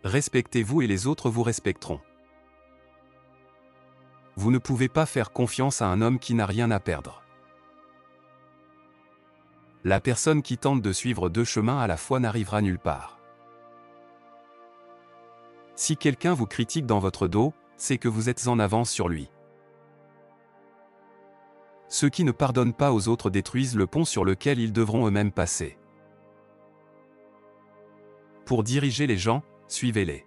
Respectez-vous et les autres vous respecteront. Vous ne pouvez pas faire confiance à un homme qui n'a rien à perdre. La personne qui tente de suivre deux chemins à la fois n'arrivera nulle part. Si quelqu'un vous critique dans votre dos, c'est que vous êtes en avance sur lui. Ceux qui ne pardonnent pas aux autres détruisent le pont sur lequel ils devront eux-mêmes passer. Pour diriger les gens, suivez-les.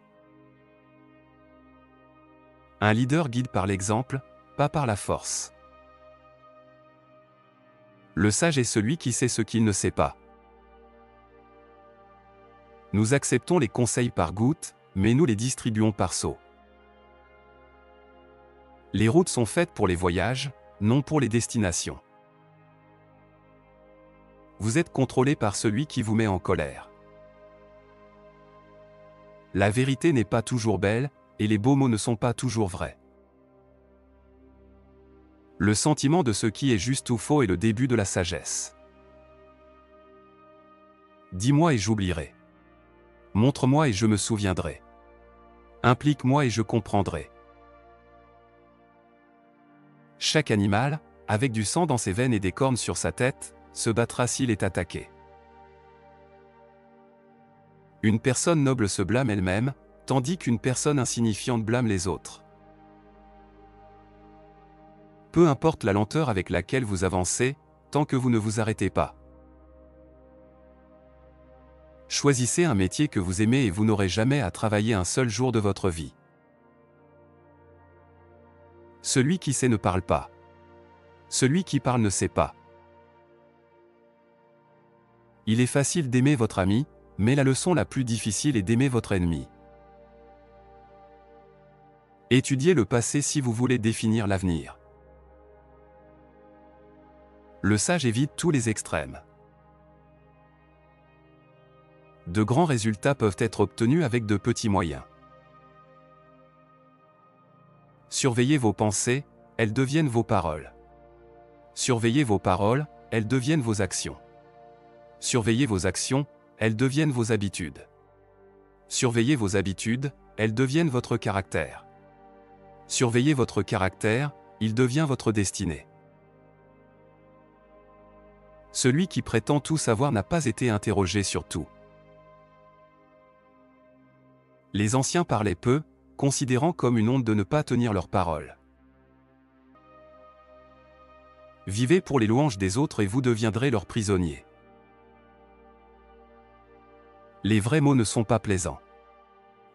Un leader guide par l'exemple, pas par la force. Le sage est celui qui sait ce qu'il ne sait pas. Nous acceptons les conseils par gouttes, mais nous les distribuons par seau. Les routes sont faites pour les voyages, non pour les destinations. Vous êtes contrôlé par celui qui vous met en colère. La vérité n'est pas toujours belle, et les beaux mots ne sont pas toujours vrais. Le sentiment de ce qui est juste ou faux est le début de la sagesse. Dis-moi et j'oublierai. Montre-moi et je me souviendrai. Implique-moi et je comprendrai. Chaque animal, avec du sang dans ses veines et des cornes sur sa tête, se battra s'il est attaqué. Une personne noble se blâme elle-même, tandis qu'une personne insignifiante blâme les autres. Peu importe la lenteur avec laquelle vous avancez, tant que vous ne vous arrêtez pas. Choisissez un métier que vous aimez et vous n'aurez jamais à travailler un seul jour de votre vie. Celui qui sait ne parle pas. Celui qui parle ne sait pas. Il est facile d'aimer votre ami, mais la leçon la plus difficile est d'aimer votre ennemi. Étudiez le passé si vous voulez définir l'avenir. Le sage évite tous les extrêmes. De grands résultats peuvent être obtenus avec de petits moyens. Surveillez vos pensées, elles deviennent vos paroles. Surveillez vos paroles, elles deviennent vos actions. Surveillez vos actions, elles deviennent vos habitudes. Surveillez vos habitudes, elles deviennent votre caractère. Surveillez votre caractère, il devient votre destinée. Celui qui prétend tout savoir n'a pas été interrogé sur tout. Les anciens parlaient peu, considérant comme une honte de ne pas tenir leurs paroles. Vivez pour les louanges des autres et vous deviendrez leurs prisonniers. Les vrais mots ne sont pas plaisants.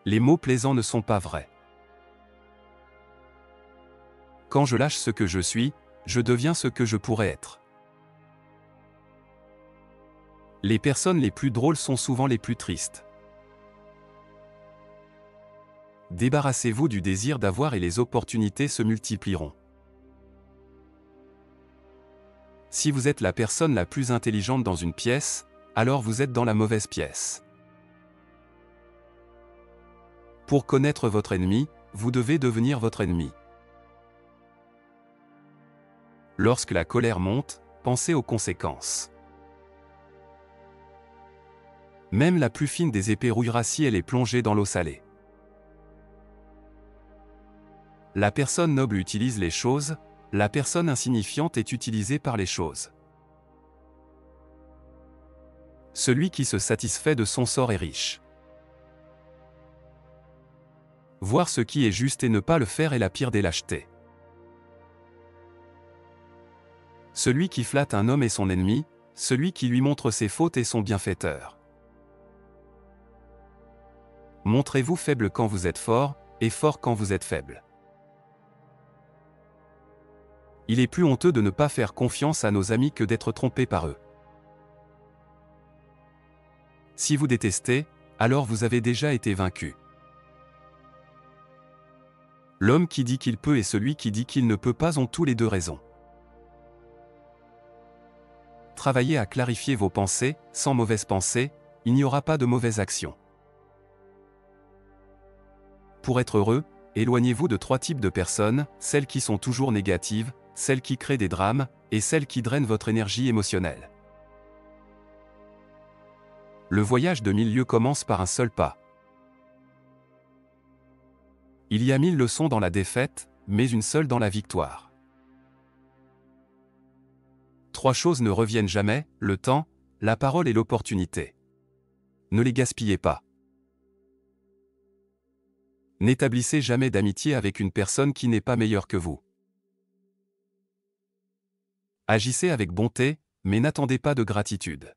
Les mots plaisants ne sont pas vrais. Quand je lâche ce que je suis, je deviens ce que je pourrais être. Les personnes les plus drôles sont souvent les plus tristes. Débarrassez-vous du désir d'avoir et les opportunités se multiplieront. Si vous êtes la personne la plus intelligente dans une pièce, alors vous êtes dans la mauvaise pièce. Pour connaître votre ennemi, vous devez devenir votre ennemi. Lorsque la colère monte, pensez aux conséquences. Même la plus fine des épées rouillera si elle est plongée dans l'eau salée. La personne noble utilise les choses, la personne insignifiante est utilisée par les choses. Celui qui se satisfait de son sort est riche. Voir ce qui est juste et ne pas le faire est la pire des lâchetés. Celui qui flatte un homme est son ennemi, celui qui lui montre ses fautes est son bienfaiteur. Montrez-vous faible quand vous êtes fort, et fort quand vous êtes faible. Il est plus honteux de ne pas faire confiance à nos amis que d'être trompé par eux. Si vous détestez, alors vous avez déjà été vaincu. L'homme qui dit qu'il peut et celui qui dit qu'il ne peut pas ont tous les deux raison. Travaillez à clarifier vos pensées, sans mauvaise pensée, il n'y aura pas de mauvaise action. Pour être heureux, éloignez-vous de 3 types de personnes, celles qui sont toujours négatives, celles qui créent des drames, et celles qui drainent votre énergie émotionnelle. Le voyage de 1000 lieues commence par un seul pas. Il y a 1000 leçons dans la défaite, mais une seule dans la victoire. 3 choses ne reviennent jamais, le temps, la parole et l'opportunité. Ne les gaspillez pas. N'établissez jamais d'amitié avec une personne qui n'est pas meilleure que vous. Agissez avec bonté, mais n'attendez pas de gratitude.